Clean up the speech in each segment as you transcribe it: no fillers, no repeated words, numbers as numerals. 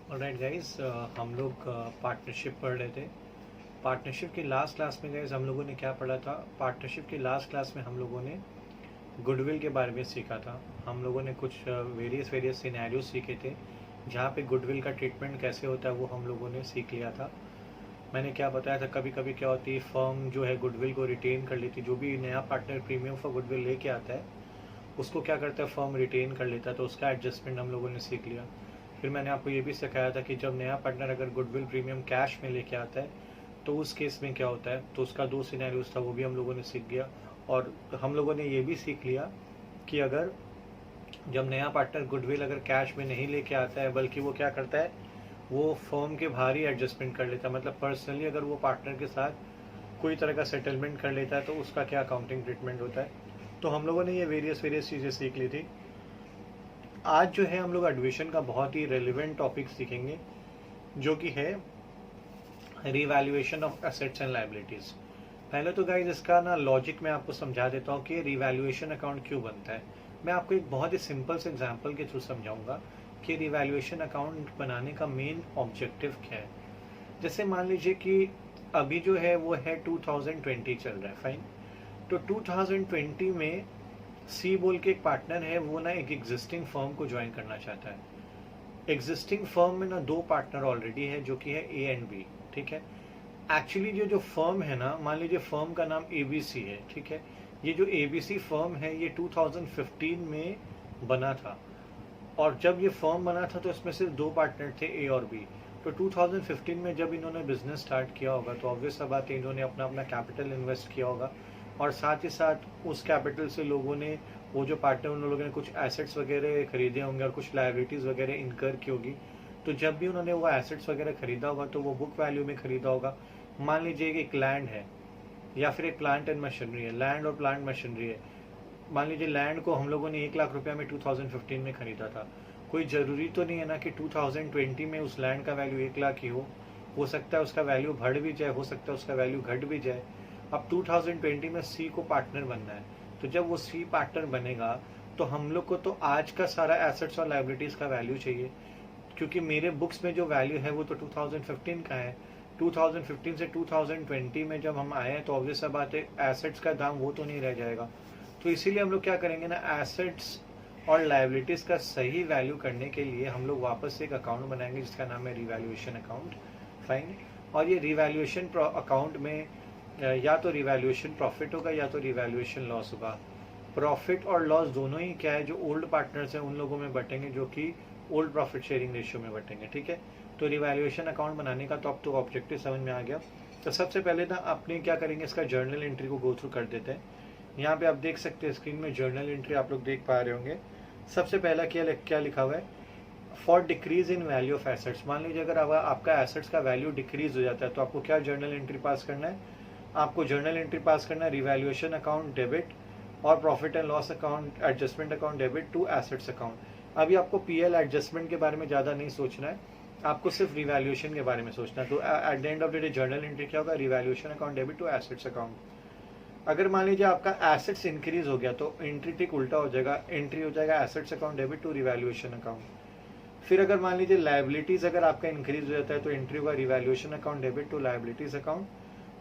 Alright guys, हम लोग partnership पढ़ रहे थे। पार्टनरशिप की लास्ट क्लास में गाइस हम लोगों ने क्या पढ़ा था? पार्टनरशिप की लास्ट क्लास में हम लोगों ने गुडविल के बारे में सीखा था। हम लोगों ने कुछ वेरियस सिनेरियो सीखे थे जहाँ पे गुडविल का ट्रीटमेंट कैसे होता है, वो हम लोगों ने सीख लिया था। मैंने क्या बताया था, कभी कभी क्या होती है, फर्म जो है गुडविल को रिटेन कर लेती, जो भी नया पार्टनर प्रीमियम फॉर गुडविल लेके आता है उसको क्या करता है, फर्म रिटेन कर लेता है, तो उसका एडजस्टमेंट हम लोगों ने सीख लिया। फिर मैंने आपको ये भी सिखाया था कि जब नया पार्टनर अगर गुडविल प्रीमियम कैश में लेके आता है तो उस केस में क्या होता है, तो उसका दो सिनेरियोस था, वो भी हम लोगों ने सीख गया। और हम लोगों ने ये भी सीख लिया कि अगर जब नया पार्टनर गुडविल अगर कैश में नहीं लेके आता है, बल्कि वो क्या करता है, वो फर्म के बाहर ही एडजस्टमेंट कर लेता है, मतलब पर्सनली अगर वो पार्टनर के साथ कोई तरह का सेटलमेंट कर लेता है तो उसका क्या अकाउंटिंग ट्रीटमेंट होता है। तो हम लोगों ने ये वेरियस चीज़ें सीख ली थी। आज जो है हम लोग एडमिशन का बहुत ही रेलिवेंट टॉपिक सीखेंगे, जो कि है revaluation of assets and liabilities. पहले तो गाइज इसका ना लॉजिक मैं आपको समझा देता हूँ कि रिवैल्यूएशन अकाउंट क्यों बनता है। मैं आपको एक बहुत ही सिंपल से एग्जांपल के थ्रू समझाऊंगा कि रिवैल्यूएशन अकाउंट बनाने का मेन ऑब्जेक्टिव क्या है। जैसे मान लीजिए कि अभी जो है वो है 2020 चल रहा है, फाइन। तो 2020 में सी बोल के एक पार्टनर है, वो ना एक एग्जिस्टिंग फर्म को ज्वाइन करना चाहता है। एग्जिस्टिंग फर्म में ना दो पार्टनर ऑलरेडी है, जो कि है ए एंड बी, ठीक है। एक्चुअली जो फर्म है ना, मान लीजिए फर्म का नाम एबीसी है, ठीक है। ये जो एबीसी फर्म है ये 2015 में बना था, और जब ये फर्म बना था तो इसमें सिर्फ दो पार्टनर थे, ए और बी। तो 2015 में जब इन्होंने बिजनेस स्टार्ट किया होगा तो ऑब्वियस सा बात है, इन्होंने अपना अपना कैपिटल इन्वेस्ट किया होगा, और साथ ही साथ उस कैपिटल से लोगों ने, वो जो पार्टनर, उन लोगों ने कुछ एसेट्स वगैरह खरीदे होंगे और कुछ लायबिलिटीज़ वगैरह इनकर की होगी। तो जब भी उन्होंने वो एसेट्स वगैरह खरीदा होगा तो वो बुक वैल्यू में खरीदा होगा। मान लीजिए कि एक लैंड है या फिर एक प्लांट एंड मशीनरी है, लैंड और प्लांट मशीनरी है। मान लीजिए लैंड को हम लोगों ने 1 लाख रुपया में 2015 में खरीदा था। कोई ज़रूरी तो नहीं है ना कि 2020 में उस लैंड का वैल्यू 1 लाख ही हो सकता है उसका वैल्यू बढ़ भी जाए, हो सकता है उसका वैल्यू घट भी जाए। अब 2020 में सी को पार्टनर बनना है, तो जब वो सी पार्टनर बनेगा तो हम लोग को तो आज का सारा एसेट्स और लाइबिलिटीज़ का वैल्यू चाहिए, क्योंकि मेरे बुक्स में जो वैल्यू है वो तो 2015 का है। 2015 से 2020 में जब हम आए हैं तो ऑब्वियस सा बात है, एसेट्स का दाम वो तो नहीं रह जाएगा। तो इसीलिए हम लोग क्या करेंगे ना, एसेट्स और लाइबिलिटीज़ का सही वैल्यू करने के लिए हम लोग वापस से एक अकाउंट बनाएंगे जिसका नाम है रिवैल्यूएशन अकाउंट, फाइन। और ये रिवैल्यूएशन अकाउंट में या तो रिवैल्यूएशन प्रॉफिट होगा या तो रिवैल्यूएशन लॉस होगा। प्रॉफिट और लॉस दोनों ही क्या है, जो ओल्ड पार्टनर्स हैं उन लोगों में बटेंगे, जो कि ओल्ड प्रॉफिट शेयरिंग रेशियो में बटेंगे, ठीक है। तो रिवैल्यूएशन अकाउंट बनाने का तो अब तो ऑब्जेक्टिव समझ में आ गया। तो सबसे पहले ना अपने क्या करेंगे, इसका जर्नल एंट्री को गो थ्रू कर देते हैं। यहाँ पे आप देख सकते हैं स्क्रीन में जर्नल एंट्री आप लोग देख पा रहे होंगे। सबसे पहला क्या लिखा हुआ है, for decrease in value of assets. मान लीजिए अगर आपका एसेट्स का वैल्यू डिक्रीज हो जाता है तो आपको क्या जर्नल एंट्री पास करना है, आपको जर्नल एंट्री पास करना है रिवैल्यूएशन अकाउंट डेबिट और profit and loss account adjustment account debit to assets account. अभी आपको पीएल एडजस्टमेंट के बारे में ज़्यादा नहीं सोचना है, आपको सिर्फ रिवैल्यूएशन के बारे में सोचना है। तो at the end of the day journal entry क्या होगा, revaluation account debit to assets account. अगर मान लीजिए आपका एसेट्स इंक्रीज हो गया तो एंट्री ठीक उल्टा हो जाएगा, एंट्री हो जाएगा assets account debit to revaluation account. फिर अगर मान लीजिए लाइबिलिटीज अगर आपका इंक्रीज हो जाता है तो एंट्री होगा revaluation account debit to liabilities account.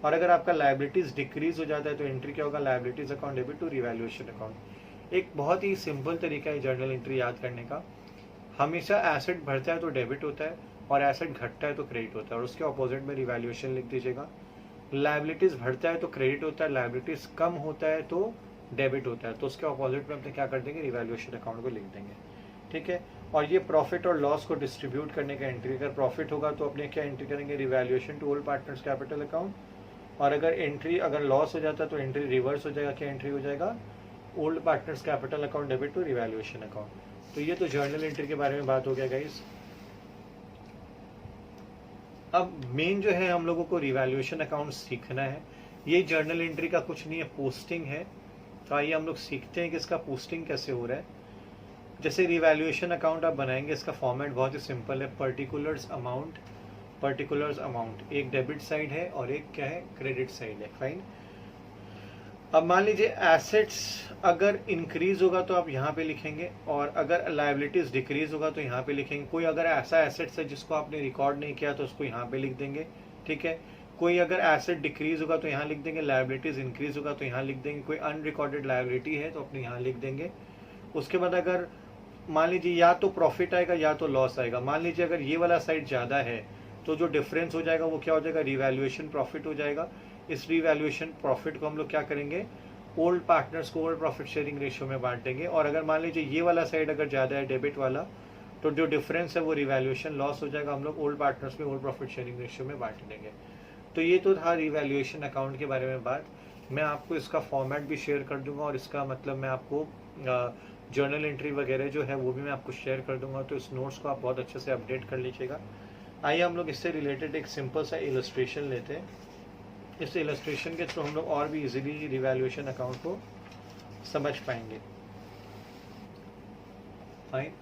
और अगर आपका लाइबिलिटीज डिक्रीज हो जाता है तो एंट्री क्या होगा, liabilities account debit to revaluation account. एक बहुत ही सिंपल तरीका है जर्नल एंट्री याद करने का। हमेशा एसेट बढ़ता है तो डेबिट होता है और एसेट घटता है तो क्रेडिट होता है, और उसके ऑपोजिट में रिवैल्यूएशन लिख दीजिएगा। लाइबिलिटीज बढ़ता है तो क्रेडिट होता है, लाइबिलिटीज कम होता है तो डेबिट होता है, तो उसके ऑपोजिट में अपने क्या कर देंगे, रिवैल्यूएशन अकाउंट को लिख देंगे, ठीक है। और ये प्रॉफिट और लॉस को डिस्ट्रीब्यूट करने का एंट्री, अगर प्रॉफिट होगा तो अपने क्या एंट्री करेंगे, revaluation to old partners capital account. और अगर लॉस हो जाता है तो एंट्री रिवर्स हो जाएगा, क्या एंट्री हो जाएगा, old partners capital account debit to revaluation account. तो ये तो जर्नल एंट्री के बारे में बात हो गया गाइस। अब मेन जो है हम लोगों को रिवैल्यूएशन अकाउंट सीखना है। ये जर्नल एंट्री का कुछ नहीं है, पोस्टिंग है। तो आइए हम लोग सीखते हैं कि इसका पोस्टिंग कैसे हो रहा है। जैसे रिवैल्यूएशन अकाउंट आप बनाएंगे, इसका फॉर्मेट बहुत ही सिंपल है, पर्टिकुलर्स अमाउंट, एक डेबिट साइड है और एक क्या है, क्रेडिट साइड है, फाइन। अब मान लीजिए एसेट्स अगर इंक्रीज होगा तो आप यहाँ पे लिखेंगे, और अगर लायबिलिटीज डिक्रीज होगा तो यहाँ पे लिखेंगे। कोई अगर ऐसा एसेट्स है जिसको आपने रिकॉर्ड नहीं किया तो उसको यहाँ पे लिख देंगे, ठीक है। कोई अगर एसेट डिक्रीज होगा तो यहाँ लिख देंगे, लायबिलिटीज इंक्रीज होगा तो यहाँ लिख देंगे, कोई अनरिकॉर्डेड लायबिलिटी है तो अपने यहाँ लिख देंगे। उसके बाद अगर मान लीजिए या तो प्रॉफिट आएगा या तो लॉस आएगा, मान लीजिए अगर ये वाला साइड ज़्यादा है तो जो डिफरेंस हो जाएगा वो क्या हो जाएगा, रिवैल्यूएशन प्रॉफिट हो जाएगा। इस रिवैल्यूएशन प्रॉफिट को हम लोग क्या करेंगे, ओल्ड पार्टनर्स को ओल्ड प्रॉफिट शेयरिंग रेशियो में बांटेंगे। और अगर मान लीजिए ये वाला साइड अगर ज़्यादा है डेबिट वाला, तो जो डिफरेंस है वो रिवैल्यूएशन लॉस हो जाएगा, हम लोग ओल्ड पार्टनर्स में ओल्ड प्रॉफिट शेयरिंग रेशियो में बांट देंगे। तो ये तो था रिवैल्यूएशन अकाउंट के बारे में बात। मैं आपको इसका फॉर्मेट भी शेयर कर दूंगा, और इसका मतलब मैं आपको जर्नल एंट्री वगैरह जो है वो भी मैं आपको शेयर कर दूंगा, तो इस नोट्स को आप बहुत अच्छे से अपडेट कर लीजिएगा। आइए हम लोग इससे रिलेटेड एक सिंपल सा इलस्ट्रेशन लेते हैं। इस इलस्ट्रेशन के थ्रू हम लोग और भी इजीली रिवैल्यूएशन अकाउंट को समझ पाएंगे। फाइन,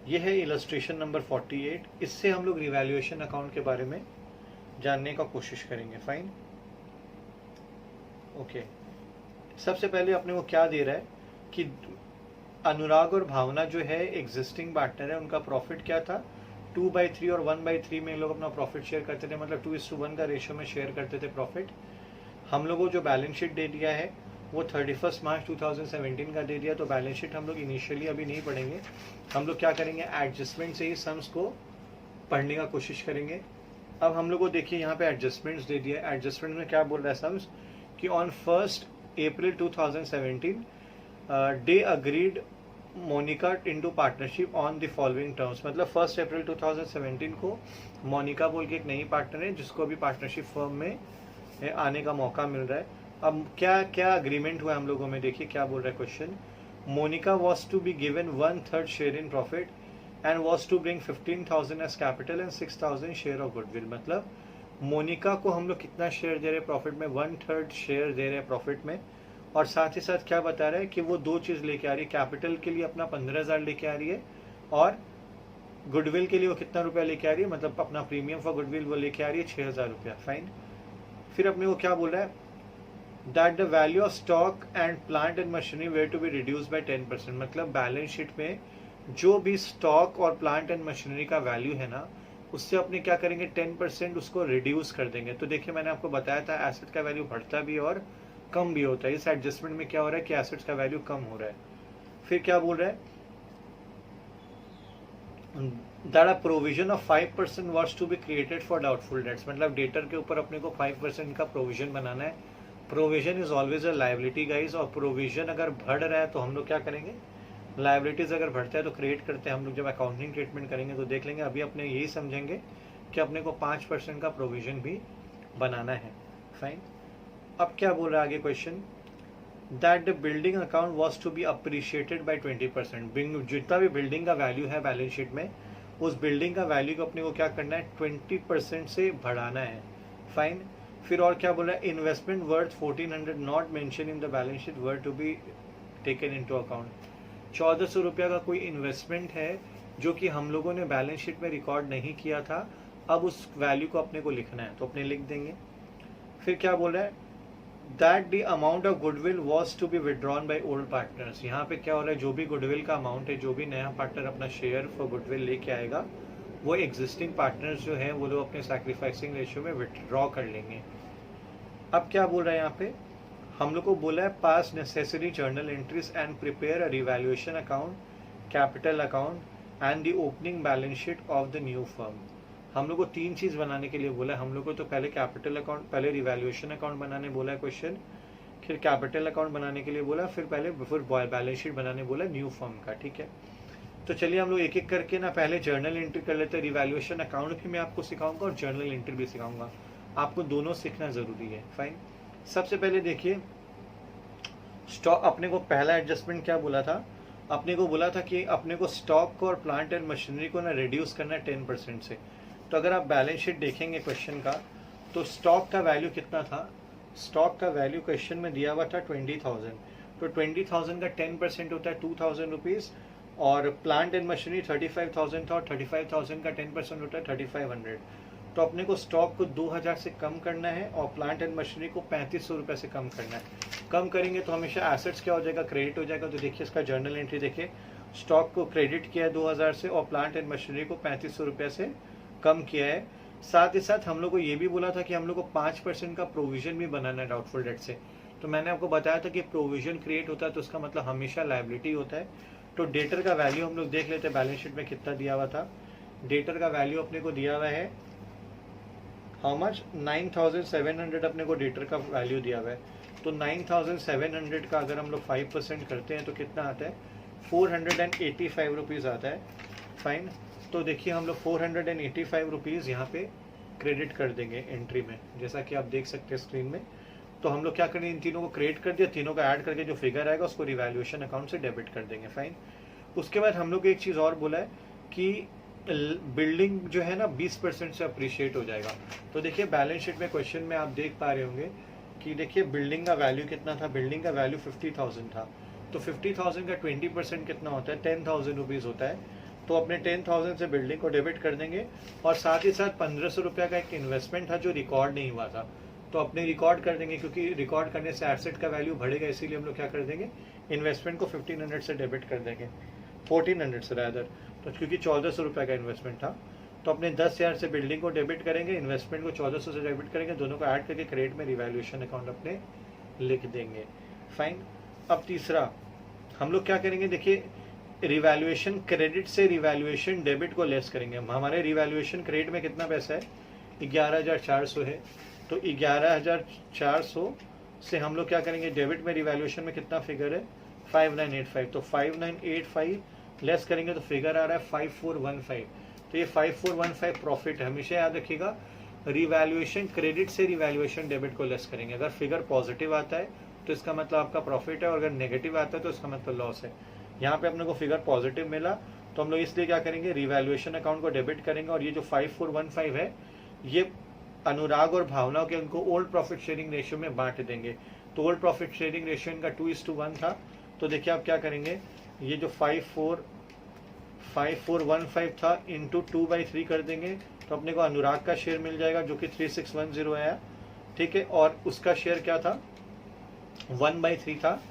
ये है इलस्ट्रेशन नंबर 48। इससे हम लोग रिवैल्यूएशन अकाउंट के बारे में जानने का कोशिश करेंगे। Fine, okay. सबसे पहले अपने को क्या दे रहा है कि अनुराग और भावना जो है एग्जिस्टिंग पार्टनर है, उनका प्रॉफिट क्या था, 2/3 और 1/3 में लोग अपना प्रॉफिट शेयर करते थे, मतलब 2:1 का रेशियो में शेयर करते थे प्रॉफिट। हम लोगों को जो बैलेंस शीट दे दिया है वो 31 मार्च 2017 का दे दिया। तो बैलेंस शीट हम लोग इनिशियली अभी नहीं पढ़ेंगे, हम लोग क्या करेंगे, एडजस्टमेंट से ही सम्स को पढ़ने का कोशिश करेंगे। अब हम लोग को देखिए यहाँ पे एडजस्टमेंट्स दे दिया। एडजस्टमेंट में क्या बोल रहा है सम्स कि on 1 April 2017 they agreed Monica into partnership on the following terms. मतलब 1 अप्रैल 2017 को मोनिका बोल के एक नई पार्टनर है जिसको अभी पार्टनरशिप फर्म में आने का मौका मिल रहा है। अब क्या क्या अग्रीमेंट हुआ हम लोगों में, देखिए क्या बोल रहा है question. Monica was to be given 1/3 share in profit and was to bring 15,000 as capital and 6,000 share of goodwill. मतलब मोनिका को हम लोग कितना शेयर दे रहे हैं प्रॉफिट में, 1/3 शेयर दे रहे हैं प्रॉफिट में। और साथ ही साथ क्या बता रहा है कि वो दो चीज लेके आ रही है, कैपिटल के लिए अपना 15,000 लेके आ रही है, और गुडविल के लिए वो कितना रुपया लेके आ रही है, मतलब अपना प्रीमियम फॉर गुडविल वो लेके आ रही है 6,000 रुपया। फाइन, फिर अपने को क्या बोल रहा है, that the value of stock and plant and machinery were to be reduce by 10%। मतलब बैलेंस शीट में जो भी स्टॉक और प्लांट एंड मशीनरी का वैल्यू है ना, उससे अपने क्या करेंगे, 10% उसको रिड्यूस कर देंगे। तो देखिए मैंने आपको बताया था एसेट का वैल्यू बढ़ता भी और कम भी होता है। इस एडजस्टमेंट में क्या हो रहा है कि एसेट्स का वैल्यू कम हो रहा है। फिर क्या बोल रहा है, that a provision of 5% was to be created for doubtful debts. मतलब डेटर के ऊपर अपने को 5% का प्रोविजन बनाना है। Provision is always a liability guys, और प्रोविजन अगर बढ़ रहा है तो हम लोग क्या करेंगे, लायबिलिटीज अगर बढ़ता है तो क्रिएट करते हैं हम लोग। जब अकाउंटिंग ट्रीटमेंट करेंगे तो देख लेंगे, अभी अपने यही समझेंगे कि अपने को 5% का प्रोविजन भी बनाना है। फाइन, अब क्या बोल रहा है आगे question, that the building account was to be appreciated by 20%। जितना भी बिल्डिंग का वैल्यू है बैलेंस शीट में, उस बिल्डिंग का वैल्यू को अपने को क्या करना है, 20% से बढ़ाना है। फाइन, फिर और क्या बोल रहा है, investment worth 1400 not mention in the balance sheet were to be taken into account. 1400 रुपया का कोई इन्वेस्टमेंट है जो कि हम लोगों ने बैलेंस शीट में रिकॉर्ड नहीं किया था, अब उस वैल्यू को अपने को लिखना है तो अपने लिख देंगे। फिर क्या बोल रहा है, that the amount of goodwill was to be withdrawn by old partners. यहाँ पे क्या हो रहा है, जो भी गुडविल का अमाउंट है, जो भी नया पार्टनर अपना शेयर फॉर गुडविल लेके आएगा, वो एग्जिस्टिंग पार्टनर्स जो है वो लोग अपने सैक्रिफाइसिंग रेशियो में विड्रॉ कर लेंगे। अब क्या बोल रहा है यहाँ पे, हम लोग को बोला है पास necessary journal entries and prepare a revaluation account, capital account and the opening balance sheet of the new firm. हम लोग को 3 चीज बनाने के लिए बोला है। हम लोग को तो पहले कैपिटल अकाउंट, पहले रिवैल्यूएशन अकाउंट बनाने बोला है क्वेश्चन, फिर कैपिटल अकाउंट बनाने के लिए बोला, फिर बैलेंस शीट बनाने बोला न्यू फर्म का। ठीक है, तो चलिए हम लोग एक एक करके ना पहले जर्नल एंट्री कर लेते हैं। रिवैल्यूएशन अकाउंट भी मैं आपको सिखाऊंगा और जर्नल एंट्री भी सिखाऊंगा, आपको दोनों सीखना जरूरी है। फाइन, सबसे पहले देखिए स्टॉक, अपने को पहला एडजस्टमेंट क्या बोला था, अपने को बोला था कि अपने को स्टॉक को और प्लांट एंड मशीनरी को ना रिड्यूस करना है 10% से। तो अगर आप बैलेंस शीट देखेंगे क्वेश्चन का, तो स्टॉक का वैल्यू कितना था, स्टॉक का वैल्यू क्वेश्चन में दिया हुआ था 20,000। तो 20,000 का 10% होता है 2,000 रुपीज़, और प्लांट एंड मशीनरी 35,000 था, और 35,000 का 10% होता है 3,500। तो अपने को स्टॉक को 2000 से कम करना है और प्लांट एंड मशीनरी को 3500 रुपये से कम करना है। कम करेंगे तो हमेशा एसेट्स क्या हो जाएगा, क्रेडिट हो जाएगा। तो देखिए इसका जर्नल एंट्री देखिए, स्टॉक को क्रेडिट किया है 2000 से और प्लांट एंड मशीनरी को 3500 रुपये से कम किया है। साथ ही साथ हम लोग को ये भी बोला था कि हम लोग को 5% का प्रोविजन भी बनाना है डाउटफुल डेट से। तो मैंने आपको बताया था कि प्रोविजन क्रिएट होता है तो उसका मतलब हमेशा लायबिलिटी होता है। तो डेटर का वैल्यू हम लोग देख लेते हैं बैलेंस शीट में कितना दिया हुआ था। डेटर का वैल्यू अपने को दिया हुआ है हाउ मच, 9700 अपने को डेटर का वैल्यू दिया हुआ है। तो 9700 का अगर हम लोग 5% करते हैं तो कितना आता है, 485 रुपीज़ आता है। फाइन, तो देखिए हम लोग 485 रुपीज़ यहाँ पे क्रेडिट कर देंगे एंट्री में, जैसा कि आप देख सकते हैं स्क्रीन में। तो हम लोग क्या करेंगे, इन तीनों को क्रेडिट कर दिया, तीनों का ऐड करके जो फिगर आएगा उसको रिवैल्यूएशन अकाउंट से डेबिट कर देंगे। फाइन, उसके बाद हम लोग एक चीज़ और बोला है कि बिल्डिंग जो है ना 20% से अप्रिशिएट हो जाएगा। तो देखिए बैलेंस शीट में क्वेश्चन में आप देख पा रहे होंगे कि देखिए बिल्डिंग का वैल्यू कितना था, बिल्डिंग का वैल्यू 50,000 था। तो 50,000 का 20% कितना होता है, 10,000 रुपीज़ होता है। तो अपने 10,000 से बिल्डिंग को डेबिट कर देंगे और साथ ही साथ 1500 रुपये का एक इन्वेस्टमेंट था जो रिकॉर्ड नहीं हुआ था, तो अपने रिकॉर्ड कर देंगे, क्योंकि रिकॉर्ड करने से एसेट का वैल्यू बढ़ेगा, इसीलिए हम लोग क्या कर देंगे, इन्वेस्टमेंट को 1500 से डेबिट कर देंगे, 1400 से रादर। तो क्योंकि 1400 रुपये का इन्वेस्टमेंट था, तो अपने 10,000 से बिल्डिंग को डेबिट करेंगे, इन्वेस्टमेंट को 1400 से डेबिट करेंगे, दोनों को ऐड करके क्रेडिट में रिवैल्यूएशन अकाउंट अपने लिख देंगे। फाइन, अब तीसरा हम लोग क्या करेंगे, देखिए रिवैल्यूएशन क्रेडिट से रिवैल्यूएशन डेबिट को लेस करेंगे। हमारे रिवैल्यूएशन क्रेडिट में कितना पैसा है, 11,400 है। तो 11,400 से हम लोग क्या करेंगे, डेबिट में रिवैल्यूएशन में कितना फिगर है, 5985। तो 5985 लेस करेंगे तो फिगर आ रहा है 5415। तो ये 5415 प्रॉफिट है। हमेशा याद रखिएगा, रिवैल्यूएशन क्रेडिट से रिवैल्यूएशन डेबिट को लेस करेंगे। अगर फिगर पॉजिटिव आता है तो इसका मतलब आपका प्रॉफिट है, और अगर नेगेटिव आता है तो इसका मतलब लॉस है। यहाँ पे अपने को फिगर पॉजिटिव मिला तो हम लोग इसलिए क्या करेंगे, रिवैल्यूएशन अकाउंट को डेबिट करेंगे, और ये जो 5415 है ये अनुराग और भावना के उनको ओल्ड प्रॉफिट शेयरिंग रेशियो में बांट देंगे। तो ओल्ड प्रॉफिट शेयरिंग रेशियो इनका 2:1 था। तो देखिए आप क्या करेंगे, ये जो 5415 था इंटू 2/3 कर देंगे, तो अपने को अनुराग का शेयर मिल जाएगा जो कि 3610 आया, ठीक है। और उसका शेयर क्या था, 1/3 था।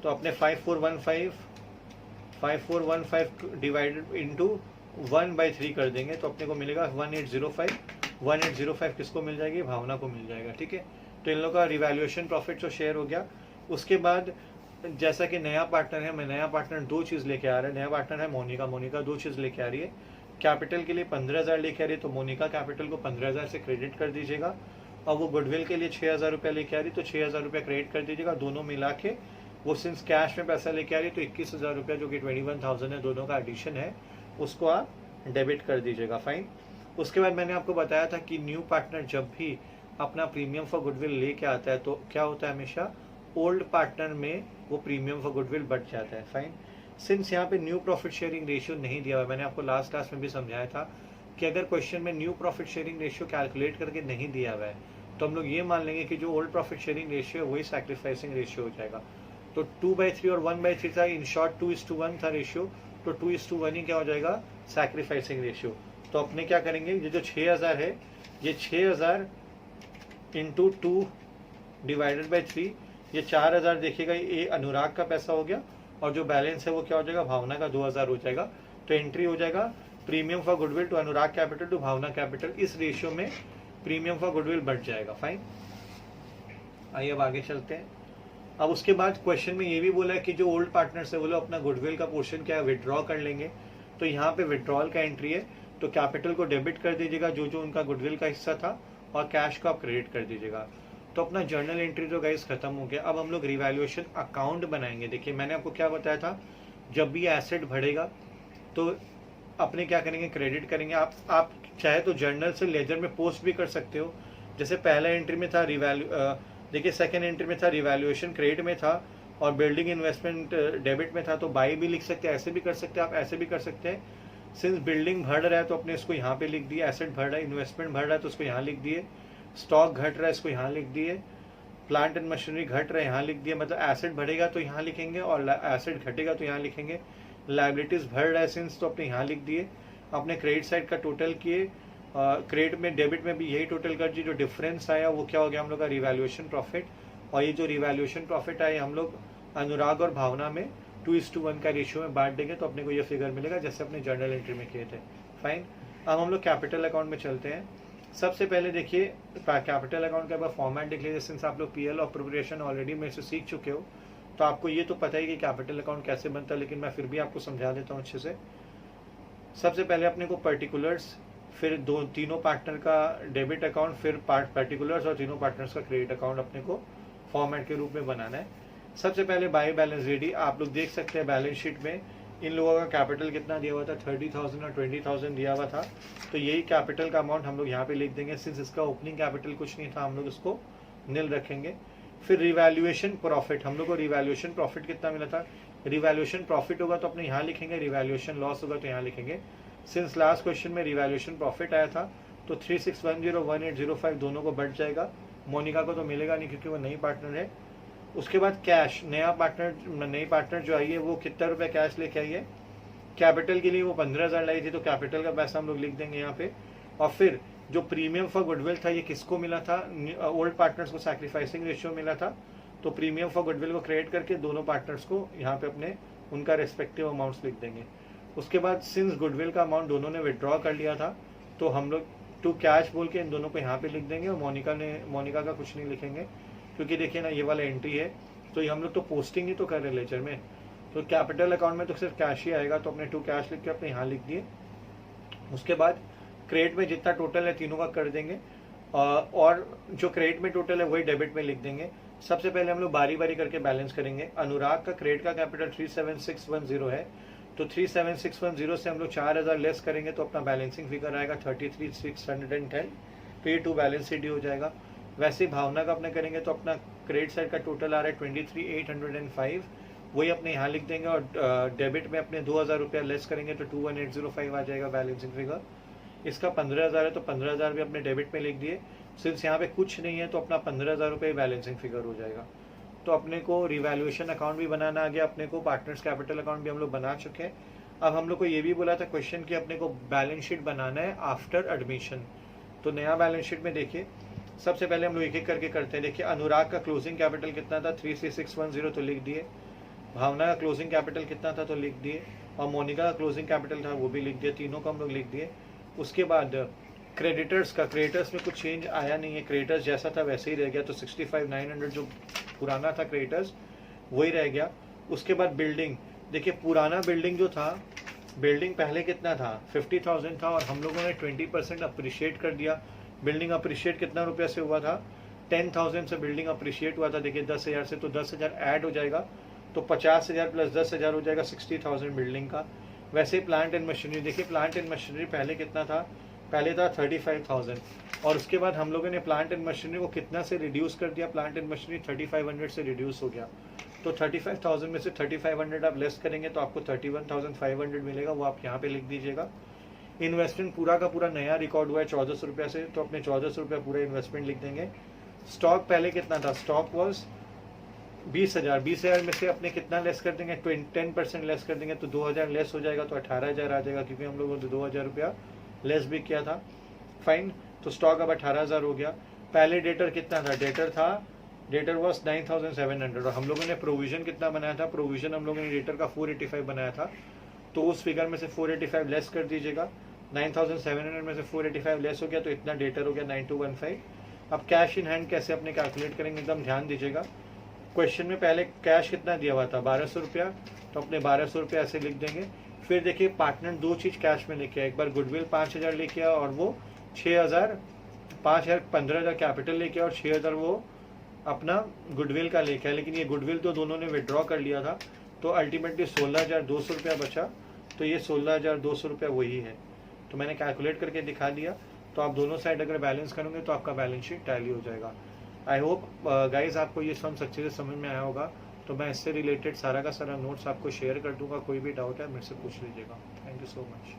तो अपने 5415 डिवाइडेड इंटू 1/3 कर देंगे, तो अपने को मिलेगा 1805। 1805 किसको मिल जाएगी, भावना को मिल जाएगा, ठीक है। तो इन लोगों का रिवैल्यूएशन प्रॉफिट जो शेयर हो गया। उसके बाद जैसा कि नया पार्टनर है, मैं नया पार्टनर 2 चीज़ लेके आ रहा है। नया पार्टनर है मोनिका, मोनिका 2 चीज़ लेके आ रही है। कैपिटल के लिए 15,000 लेके आ रही है, तो मोनिका कैपिटल को 15,000 से क्रेडिट कर दीजिएगा। और वो गुडविल के लिए 6,000 रुपये लेके आ रही है, तो 6,000 रुपये क्रेडिट कर दीजिएगा। दोनों मिला के वो सिंस कैश में पैसा लेके आ रही है तो 21,000 रुपये जो कि 21,000 है, दोनों का एडिशन है, उसको आप डेबिट कर दीजिएगा। फाइन, उसके बाद मैंने आपको बताया था कि न्यू पार्टनर जब भी अपना प्रीमियम फॉर गुडविल लेके आता है तो क्या होता है, हमेशा ओल्ड पार्टनर में वो प्रीमियम फॉर गुडविल बढ़ जाता है। फाइन, सिंस यहाँ पे न्यू प्रॉफिट शेयरिंग रेशियो नहीं दिया हुआ, मैंने आपको लास्ट क्लास में भी समझाया था कि अगर क्वेश्चन में new profit sharing ratio calculate करके नहीं दिया हुआ है तो हम लोग ये मान लेंगे कि जो ओल्ड प्रॉफिट शेयरिंग रेशियो है वही सैक्रिफाइसिंग रेशियो हो जाएगा। तो 2/3 और 1/3 था, इन शॉर्ट 2:1 था रेशियो, तो 2:1 ही क्या हो जाएगा, सैक्रिफाइसिंग रेशियो। तो अपने क्या करेंगे, ये जो 6,000 है, ये 6,000 इंटू 2 डिवाइडेड बाई 3, ये 4,000 देखिएगा, ये अनुराग का पैसा हो गया, और जो बैलेंस है वो क्या हो जाएगा, भावना का 2,000 हो जाएगा। तो एंट्री हो जाएगा premium for goodwill to Anurag capital to Bhavna capital, इस रेशियो में प्रीमियम फॉर गुडविल बढ़ जाएगा। फाइन, आइए अब आगे चलते हैं। अब उसके बाद क्वेश्चन में ये भी बोला है कि जो ओल्ड पार्टनर्स है वो लोग अपना गुडविल का पोर्शन क्या है, विड्रॉ कर लेंगे। तो यहाँ पे विड्रॉल का एंट्री है, तो कैपिटल को डेबिट कर दीजिएगा जो जो उनका गुडविल का हिस्सा था, और कैश को आप क्रेडिट कर दीजिएगा। तो अपना जर्नल एंट्री तो गाइस खत्म हो गया। अब हम लोग रिवैल्यूएशन अकाउंट बनाएंगे। देखिए मैंने आपको क्या बताया था, जब भी एसेट बढ़ेगा तो अपने क्या करेंगे, क्रेडिट करेंगे। आप चाहे तो जर्नल से लेजर में पोस्ट भी कर सकते हो। जैसे पहला एंट्री में था देखिए सेकेंड एंट्री में था रिवैल्यूएशन क्रेडिट में था, और बिल्डिंग इन्वेस्टमेंट डेबिट में था, तो बाई भी लिख सकते हैं, ऐसे भी कर सकते हैं, आप ऐसे भी कर सकते हैं। सिंस बिल्डिंग बढ़ रहा है तो अपने इसको यहाँ पे लिख दिए, एसेट बढ़ रहा है, इन्वेस्टमेंट बढ़ रहा है तो उसको यहाँ लिख दिए, स्टॉक घट रहा है इसको यहाँ लिख दिए, प्लांट एंड मशीनरी घट रहा है यहाँ लिख दिए। मतलब एसेट बढ़ेगा तो यहाँ लिखेंगे और एसेट घटेगा तो यहाँ लिखेंगे। लायबिलिटीज बढ़ रहा है सिंस, तो अपने यहाँ लिख दिए। अपने क्रेडिट साइड का टोटल किए, क्रेडिट में डेबिट में भी यही टोटल कर दी, जो डिफरेंस आया वो क्या हो गया हम लोग का रिवैल्यूएशन प्रॉफिट। और ये जो रिवैल्यूएशन प्रॉफिट आया हम लोग अनुराग और भावना में 2:1 का रेशियो में बांट देंगे, तो अपने को ये फिगर मिलेगा जैसे अपने जर्नल एंट्री में किए थे। फाइन, अब हम लोग कैपिटल अकाउंट में चलते हैं। सबसे पहले देखिए कैपिटल अकाउंट का फॉर्मेट देख लीजिए, सिंस आप लोग पीएल अप्रोप्रिएशन ऑलरेडी मेरे से सीख चुके हो तो आपको ये तो पता ही कि कैपिटल अकाउंट कैसे बनता है, लेकिन मैं फिर भी आपको समझा देता हूँ अच्छे से। सबसे पहले अपने को पर्टिकुलर्स, फिर तीनों पार्टनर का डेबिट अकाउंट, फिर पर्टिकुलर्स और तीनों पार्टनर्स का क्रेडिट अकाउंट अपने को फॉर्मेट के रूप में बनाना है। सबसे पहले बाय बैलेंस रेडी, आप लोग देख सकते हैं बैलेंस शीट में इन लोगों का कैपिटल कितना दिया हुआ था, 30,000 और 20,000 दिया हुआ था। तो यही कैपिटल का अमाउंट हम लोग यहाँ पे लिख देंगे। सिंस इसका ओपनिंग कैपिटल कुछ नहीं था हम लोग इसको नील रखेंगे। फिर रिवैल्यूएशन प्रॉफिट, हम लोग को रिवैल्यूएशन प्रॉफिट कितना मिला था, रिवैल्यूएशन प्रॉफिट होगा तो अपने यहाँ लिखेंगे, रिवैल्यूएशन लॉस होगा तो यहाँ लिखेंगे। सिंस लास्ट क्वेश्चन में रिवैल्यूएशन प्रॉफिट आया था तो 3610 1805 दोनों को बढ़ जाएगा। मोनिका को तो मिलेगा नहीं क्योंकि वो नई पार्टनर है। उसके बाद कैश, नई पार्टनर जो आई है वो कितना रुपया कैश लेके आई है, कैपिटल के लिए वो 15,000 लाई थी तो कैपिटल का पैसा हम लोग लिख देंगे यहाँ पे। और फिर जो प्रीमियम फॉर गुडविल था ये किसको मिला था, ओल्ड पार्टनर्स को सैक्रिफाइसिंग रेशियो मिला था, तो प्रीमियम फॉर गुडविल को क्रेडिट करके दोनों पार्टनर्स को यहाँ पे अपने उनका रेस्पेक्टिव अमाउंट्स लिख देंगे। उसके बाद सिंस गुडविल का अमाउंट दोनों ने विड्रॉ कर लिया था तो हम लोग टू कैश बोल के इन दोनों को यहाँ पे लिख देंगे। और मोनिका का कुछ नहीं लिखेंगे क्योंकि देखिए ना ये वाला एंट्री है तो ये हम लोग तो पोस्टिंग ही तो कर रहे लेजर में, तो कैपिटल अकाउंट में तो सिर्फ कैश ही आएगा तो अपने टू कैश लिख के अपने यहाँ लिख दिए। उसके बाद क्रेडिट में जितना टोटल है तीनों का कर देंगे और जो क्रेडिट में टोटल है वही डेबिट में लिख देंगे। सबसे पहले हम लोग बारी बारी करके बैलेंस करेंगे। अनुराग का क्रेडिट का कैपिटल 37610 है तो 37610 से हम लोग 4,000 लेस करेंगे तो अपना बैलेंसिंग फिगर आएगा 33,610, पे टू बैलेंस शीट हो जाएगा। वैसे भावना का अपने करेंगे तो अपना क्रेडिट साइड का टोटल आ रहा है 23,805, वही अपने यहाँ लिख देंगे। और डेबिट में अपने 2,000 रुपया लेस करेंगे तो 21,805 आ जाएगा बैलेंसिंग फिगर। इसका 15,000 है तो 15,000 भी अपने डेबिट में लिख दिए। सिंस यहाँ पे कुछ नहीं है तो अपना 15,000 रुपये बैलेंसिंग फिगर हो जाएगा। तो अपने को रिवैल्यूएशन अकाउंट भी बनाना आ गया, अपने को पार्टनर्स कैपिटल अकाउंट भी हम लोग बना चुके हैं। अब हम लोग को ये भी बोला था क्वेश्चन कि अपने को बैलेंस शीट बनाना है आफ्टर एडमिशन। तो नया बैलेंस शीट में देखिए सबसे पहले हम लोग एक एक करके करते हैं। देखिए अनुराग का क्लोजिंग कैपिटल कितना था 33610 तो लिख दिए, भावना का क्लोजिंग कैपिटल कितना था तो लिख दिए, और मोनिका का क्लोजिंग कैपिटल था वो भी लिख दिया, तीनों को हम लोग लिख दिए। उसके बाद क्रेडिटर्स का, क्रेडिटर्स में कुछ चेंज आया नहीं है, क्रेडिटर्स जैसा था वैसे ही रह गया तो 65,900 जो पुराना था क्रेडिटर्स वही रह गया। उसके बाद बिल्डिंग, देखिए पुराना बिल्डिंग जो था, बिल्डिंग पहले कितना था 50,000 था और हम लोगों ने 20% अप्रिशिएट कर दिया। बिल्डिंग अप्रिशिएट कितना रुपया से हुआ था, 10,000 से बिल्डिंग अप्रिशिएट हुआ था। देखिए 10,000 से तो 10,000 ऐड हो जाएगा तो 50,000 प्लस 10,000 हो जाएगा 60,000 बिल्डिंग का। वैसे प्लांट एंड मशीनरी, देखिए प्लांट एंड मशीनरी पहले कितना था, पहले था 35,000 और उसके बाद हम लोगों ने प्लांट एंड मशीनरी को कितना से रिड्यूस कर दिया, प्लांट एंड मशीनरी 3,500 से रिड्यूस हो गया। तो 35,000 में से 3,500 आप लेस करेंगे तो आपको 31,500 मिलेगा, वो आप यहाँ पे लिख दीजिएगा। इन्वेस्टमेंट पूरा का पूरा नया रिकॉर्ड हुआ है 1,400 रुपया से, तो अपने 1,400 रुपया पूरा इन्वेस्टमेंट लिख देंगे। स्टॉक पहले कितना था, स्टॉक वॉज 20,000, 20,000 में से अपने कितना लेस कर देंगे, 10% लेस कर देंगे तो 2,000 लेस हो जाएगा तो 18,000 आ जाएगा, क्योंकि हम लोगों ने 2,000 रुपया लेस भी किया था। फाइन, तो स्टॉक अब 18,000 हो गया। पहले डेटर कितना था, डेटर वॉज 9,700 और हम लोगों ने प्रोविजन कितना बनाया था, प्रोविजन हम लोगों ने डेटर का 485 बनाया था, तो उस फिगर में से 485 लेस कर दीजिएगा। 9,700 में से 485 लेस हो गया तो इतना डेटर हो गया 9,215। अब कैश इन हैंड कैसे अपने कैलकुलेट करेंगे, एकदम ध्यान दीजिएगा। क्वेश्चन में पहले कैश कितना दिया हुआ था 1,200 रुपया, तो अपने 1,200 रुपया ऐसे लिख देंगे। फिर देखिए पार्टनर दो चीज कैश में लेके आया, एक बार गुडविल 5,000 लेके आया और वो 15,000 कैपिटल लेके आया और 6,000 वो अपना गुडविल का लेके आया। लेकिन ये गुडविल तो दोनों ने विड्रॉ कर लिया था तो अल्टीमेटली 16,200 रुपया बचा, तो ये 16,200 रुपया वही है। तो मैंने कैलकुलेट करके दिखा दिया, तो आप दोनों साइड अगर बैलेंस करोगे तो आपका बैलेंस शीट टैली हो जाएगा। आई होप गाइज आपको ये सम अच्छे से समझ में आया होगा। तो मैं इससे रिलेटेड सारा का सारा नोट्स आपको शेयर कर दूंगा, कोई भी डाउट है मेरे से पूछ लीजिएगा। Thank you so much.